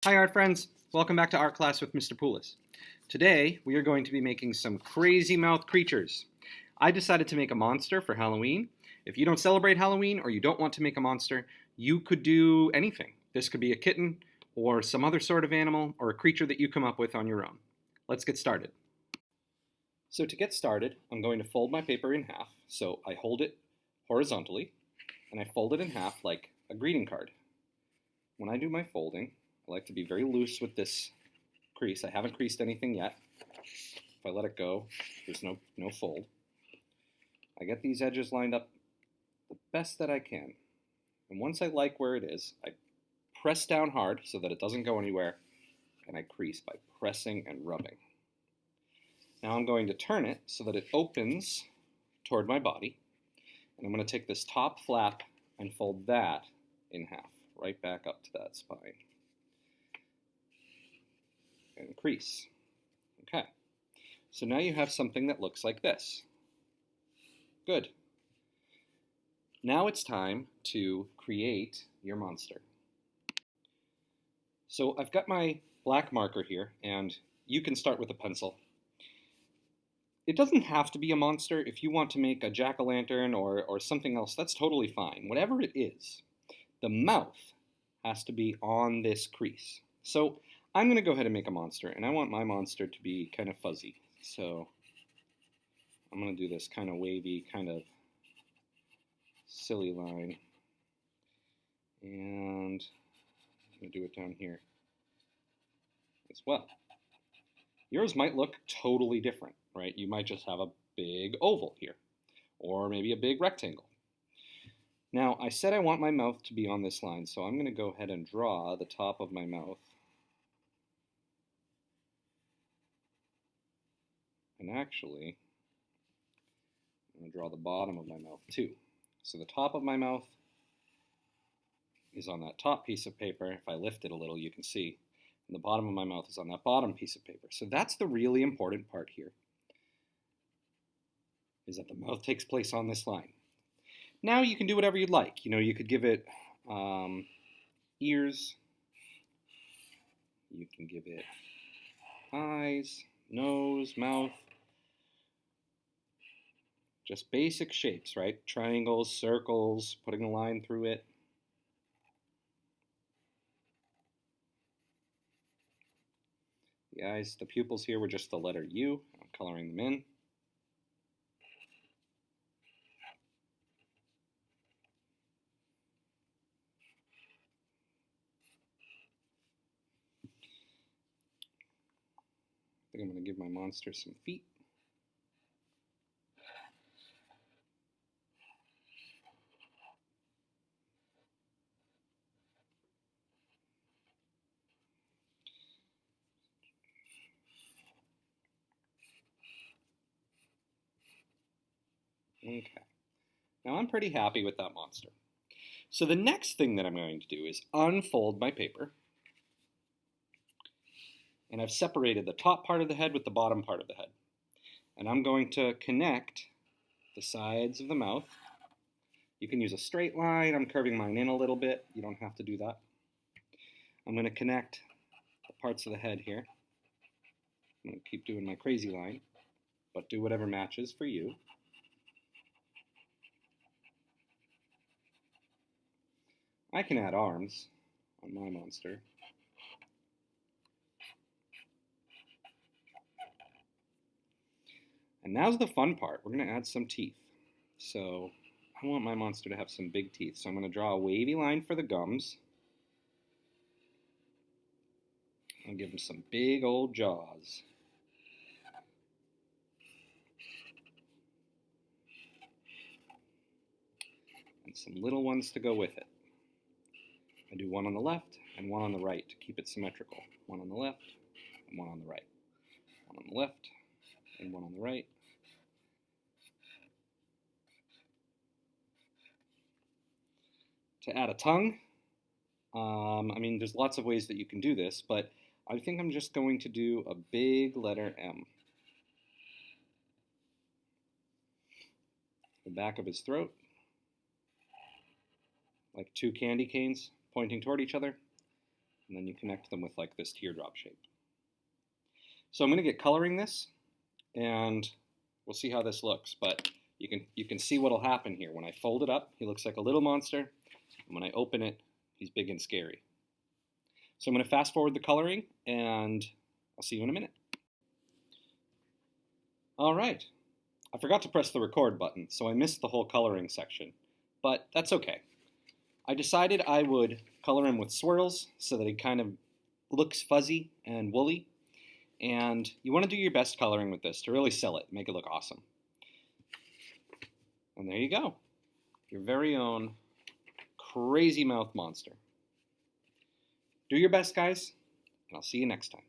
Hi art friends, welcome back to Art Class with Mr. Poulos. Today we are going to be making some crazy mouth creatures. I decided to make a monster for Halloween. If you don't celebrate Halloween or you don't want to make a monster, you could do anything. This could be a kitten or some other sort of animal or a creature that you come up with on your own. Let's get started. So to get started, I'm going to fold my paper in half. So I hold it horizontally and I fold it in half like a greeting card. When I do my folding, I like to be very loose with this crease. I haven't creased anything yet. If I let it go, there's no fold. I get these edges lined up the best that I can. And once I like where it is, I press down hard so that it doesn't go anywhere, and I crease by pressing and rubbing. Now I'm going to turn it so that it opens toward my body, and I'm going to take this top flap and fold that in half, right back up to that spine. And crease. Okay, so now you have something that looks like this. Good. Now it's time to create your monster. So I've got my black marker here, and you can start with a pencil. It doesn't have to be a monster. If you want to make a jack-o'-lantern or something else, that's totally fine. Whatever it is, the mouth has to be on this crease. So I'm going to go ahead and make a monster, and I want my monster to be kind of fuzzy. So I'm going to do this kind of wavy, kind of silly line. And I'm going to do it down here as well. Yours might look totally different, right? You might just have a big oval here, or maybe a big rectangle. Now, I said I want my mouth to be on this line, so I'm going to go ahead and draw the top of my mouth. And actually, I'm going to draw the bottom of my mouth too. So the top of my mouth is on that top piece of paper. If I lift it a little, you can see. And the bottom of my mouth is on that bottom piece of paper. So that's the really important part here, is that the mouth takes place on this line. Now you can do whatever you'd like. You could give it ears. You can give it eyes, nose, mouth. Just basic shapes, right? Triangles, circles, putting a line through it. The eyes, the pupils here were just the letter U. I'm coloring them in. I think I'm going to give my monster some feet. Okay. Now I'm pretty happy with that monster. So the next thing that I'm going to do is unfold my paper. And I've separated the top part of the head with the bottom part of the head. And I'm going to connect the sides of the mouth. You can use a straight line. I'm curving mine in a little bit. You don't have to do that. I'm going to connect the parts of the head here. I'm going to keep doing my crazy line, but do whatever matches for you. I can add arms on my monster. And now's the fun part. We're going to add some teeth. So I want my monster to have some big teeth. So I'm going to draw a wavy line for the gums. I'll give him some big old jaws. And some little ones to go with it. I do one on the left and one on the right to keep it symmetrical. One on the left and one on the right. One on the left and one on the right. To add a tongue, there's lots of ways that you can do this, but I think I'm just going to do a big letter M. The back of his throat, like two candy canes pointing toward each other. and then you connect them with like this teardrop shape. So I'm going to get coloring this, and we'll see how this looks, but you can see what'll happen here. When I fold it up, he looks like a little monster, and when I open it, he's big and scary. So I'm going to fast forward the coloring, and I'll see you in a minute. All right, I forgot to press the record button, so I missed the whole coloring section, but that's okay. I decided I would color him with swirls so that he kind of looks fuzzy and woolly, and you want to do your best coloring with this to really sell it, make it look awesome. And there you go, your very own crazy mouth monster. Do your best, guys, and I'll see you next time.